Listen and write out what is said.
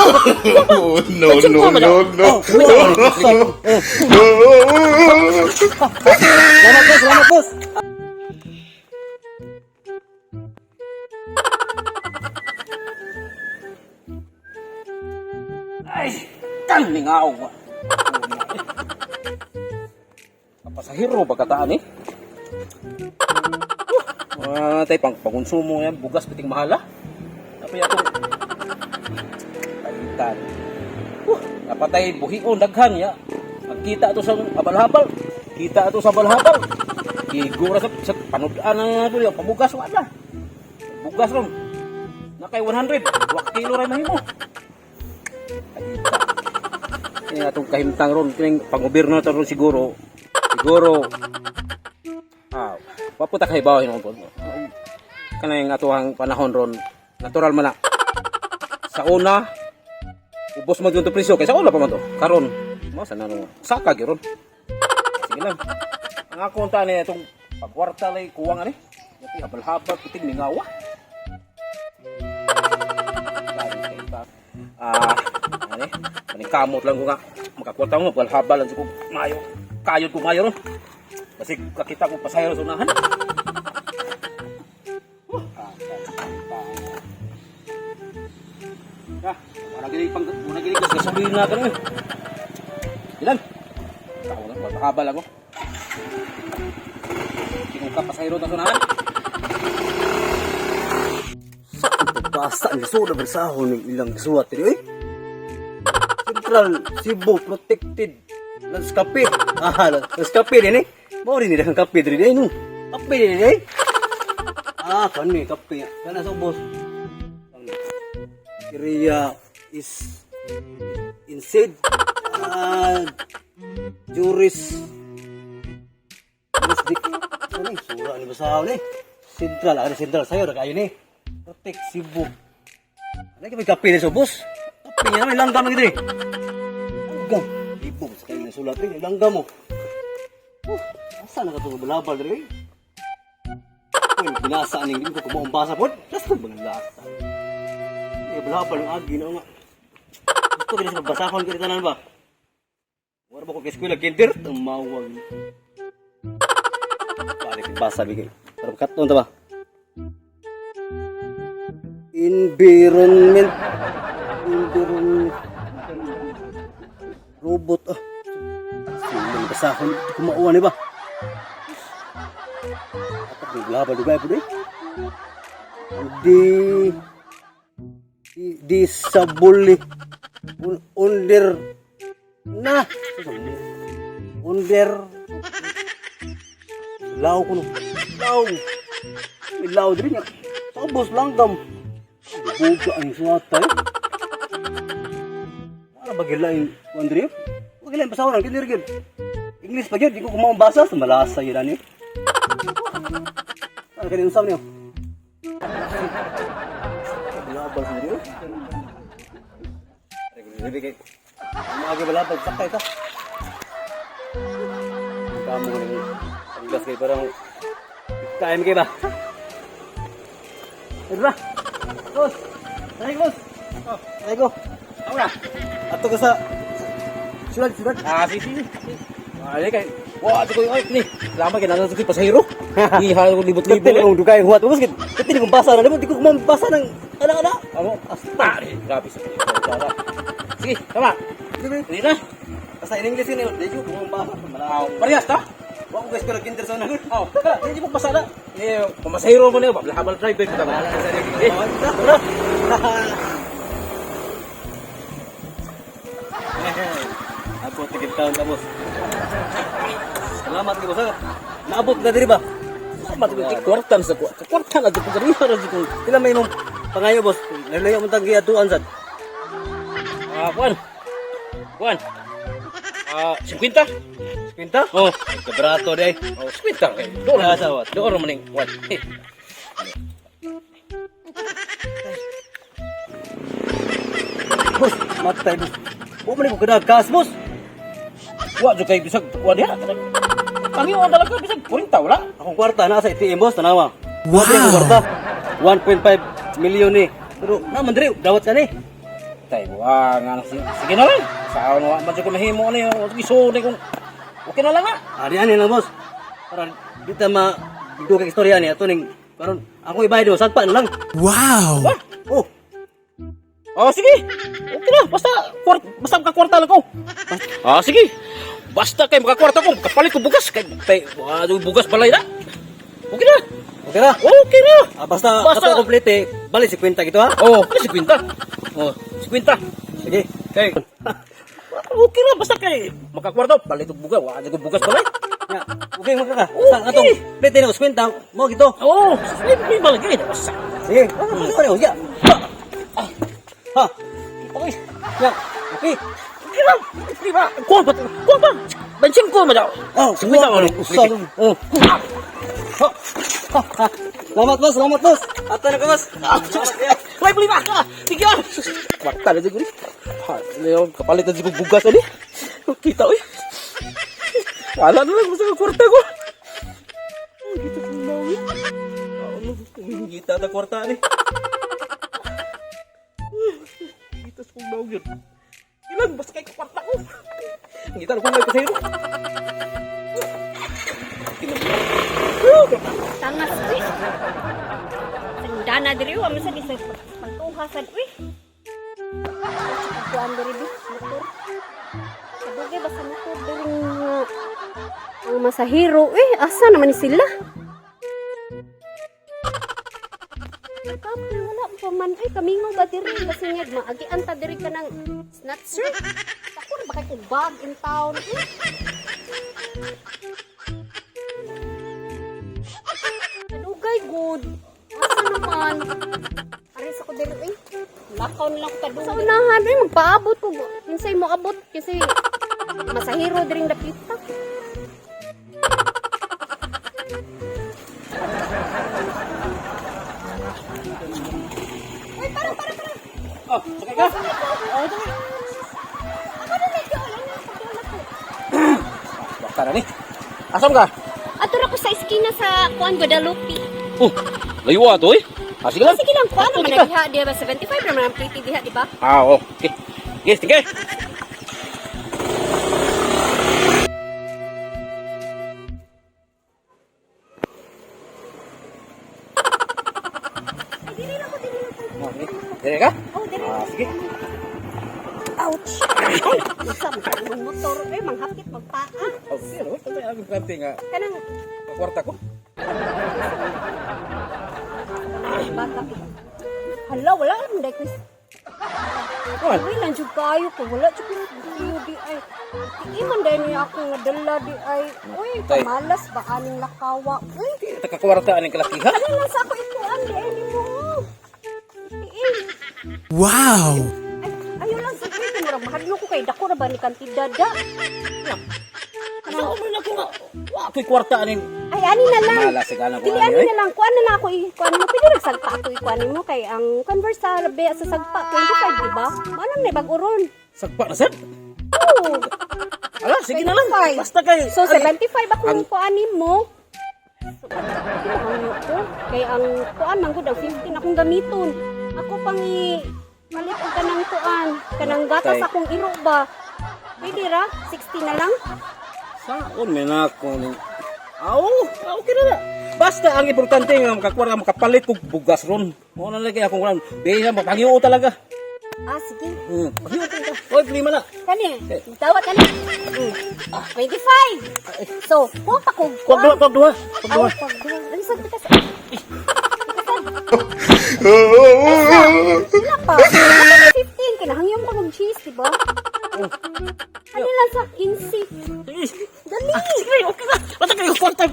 Oh, no, no, no, no. Selamat bos. Ay, kalingaw. Apa sa hero pagkataan eh? Tay pang pangonsumo yan, bugas piting mahala. Tapi atong kalitan. Napatay buhion daghan ya. Magkita ato sa abal-habal. Kita ato sa abal-habal. Igura sa panudaan na ito yung pabugas wala. Bugas ron. Nakay 100. 2 kilo rin mahimo. Ini atong kahimtang ron kining pang-gobyerno to ron siguro. Paputa kay bawahin mo po. Kanang atuhang panahon ron natural man na. Sa una ubos man yung presyo kaysa una pa man to. Karon mo sa nano saka gyud ron. Sige lang. Ang ako unta ni itong pagwarta lay kuwang ani. Yati habal-habal puting mingawa. Ani kamot lang ko nga makakwarta mo habal-habal lang ko mayo. Kayod ko mayo ron. Kasi kakita ko pasahero sa unahan. Muna gini gas gasolina na ganun. Ilan? Ako na, magkakabal ako. Tingong ka pasahero na sa unahan. Saan pagbasa ang isoda bersahon ng ilang suwat rin eh? Central Cebu Protected Landscape. Landscape din eh. Mau rin nila kang kape rin eh no. Kape din eh. Kani kape. Kana sa boss. Area is inside juris ini surah ni besar ni sentral ada sentral saya udah kayak ini Protect Cebu ada kape ni so bos kape nya langgam gitu nih langgam ibu sekali ni sulat ni langgam mo asa na katong balabal diri kung binasa ning ko kung umbasa pod just bang lasa balabal ang agi na nga ito bilis magbasahon ko tanan ba wala ba ko kay eskwela kinder tumawag pare basa bigay para katon ta ba environment robot sino basahon kumauan ni ba at balabal dugay pud disabuli under na under law kuno law diri nya tabos langgam buga ang suwata wala bagilain Andrea bagilain pasawaran kindir gid English pa gyud di ko kumao basa sa malasa yun ani kani usab niyo balabal sendiri. Jadi kayak lagi balabal sakay ka. Kamu ni pagdas kay parang time kay ba? Ira. Bos. Ay bos. Ay go. Ora. Ato ka sa sulat. Sige. Ay kay wah ko ni. Lama kay nasa sa pasahero. Ihal ko libot-libot ang dugay huwat. Bos kit. Piti ko basa na di ko mabasa ng ana. Ako astari. Grabe sa cara. Sige, tama. Sige na. Basta in English ni, di ko mabasa malaw. Parehas ta? Wa ko guys pero kinder sa nagot. Hindi ko basa na. Pamasahero mo na habal driver ko ta. Ako tigil taon ta boss. Salamat kay boss. Naabot na diri ba? Salamat kay kwartan sa kwartan at pagariha ra ko. Pila may mong pangayo boss. Lalayo mo tang giatuan sad. Kuan. 50. 50? Oh, kebrato deh. Oh, 50. Doon sawat. Doon maning kuan. Bos, matay bos. Wa man ko kada gas bos. Wa jo kay bisag wa dia. Kami wa talaga bisag 40 wala. Akong kwarta na sa ATM boss tanawa. Wa kay kwarta. 1.5 million ni. Pero na mandiri dawat ka ni. Tay, wah, nga sige na lang. Saan wa man ko mahimo ni, iso ni kung okay na lang nga. Ani lang boss. Para di ta ma dugay istorya ni ato ning karon ako ibayad mo sagpa na lang. Wow! Oh. Oh, sige. Okay na, basta makakwarta lang ko. Ah, sige. Basta kay makakwarta ko, kapalit ko bugas kay bugas balay na. Okay na. Okay na. Okay na. Basta complete balik 50 gitu ha. Oh, 50. Oh, 50. Sige. Okay. Okay na basta kay makakwarta balik ko bugas, wa ko bugas balay. Ya, okay mo ka. Sa atong plate na 50 mo gito. Oh, may balik ni. Sige. Ano ya? Ha. Okay. Ya, okay. Okay lang. Okay ba? Kuha ba? Bensin ko mo daw. Oh, sige daw. Oh. Selamat bos. Ato na ka boss. Wait, beli ba ka? Sige. Kwarta na siguro. Ha, leon kapalit na siguro bugas ani. Kita oy. Wala na lang sa kwarta ko. Dito ko na. Ano kung kita ta kwarta ni. Dito sa daw yun. Ilang basta kay kwarta ko. Kita ko na kasi. Tangas, uy. Dana diri wa man sa disay pagtuhasan, uy. Kuan diri di motor. Sabugay basta motor diri ang masahero, uy. Asa naman ni sila? Kapoy wala pa man ay kamingaw ba diri kasi nga maagian ta diri ka ng snatcher. Ako na bakit kong bag in town, uy. Kadugay good. Asa naman? Aris ako dito eh. Lakaw na lang kadugay. Sa unahan eh, magpaabot ko. Kinsay mo abot kasi masahiro din dapita. Uy, para. Oh, sakay ka? Oh, ito nga. Ako na medyo alam na ako. Basta na ni. Asam ka? Ato na ko sa eskina sa Juan Guadalupe. Oh, layo ato eh. Ah, sige lang. Sige lang, kuan Ato, naman sige. na diha, di ba 75 naman ang pretty diha, di ba? Ah, oh. Okay. Yes, sige. Dili lang ko. Okay. Dire ka? Oh, dili. Ah, sige. Ouch! Ay, usap ka ng motor. Eh, manghapit, magpaa. Okay, ano? Ito ang plante nga. Kanang, Kwarta ko. bata ko. Hala, wala naman dahil Chris. Kuan. Uy, nandiyo kayo ko. Wala, tsaka yung di ay. Iman dahil niya ako nga dala di ay. Uy, Tay. kamalas ba aning lakawa? Uy, Ito kakwarta aning kalakihan. ano lang sa ako ikuan di ay ni mo. Iin. Wow! Ay, ayaw lang sa akin. Murag mahadlo ko kay dako na ba ni kantidada. Ano man ako nga. Wa ko'y kwarta aning. Ay, ani na lang. Malasig ana ko Dili ani. ani na lang. Kuan na lang ako ikuan mo. Pwede nagsagpa ako ikuan mo kay ang converse sa labi sa sagpa 25, di ba? Manang na bag-uron. Sagpa na sad. Oo. Ala, sige na lang. 25. Basta kay. So, 75 akong Ang- kuanin mo. So, ano ko? Kay ang kuan, manggod ang 15 akong gamiton. Ako pang palit og kanang kuan. Kanang gatas Tay. akong iro ba? Pwede ra? 60 na lang? Saon man ako ni. Okay na na. Basta ang importante nga makakwarta makapalit kog bugas ron. Mo na lagi akong kuan. Biya mapangiyo talaga. Ah, sige. Pahiyo ka. Oy, lima na. Kani, tawag ka na. 25. So, kung pa kung Kuwag duha, kuwag duha. Kuwag duha. Pag duha. Ano sa bitas? Wala pa. 15. Kinahangyan ko ng cheese, diba? Ano lang sa insi? Dali. Sige, okay na. Basta kayo kwarta.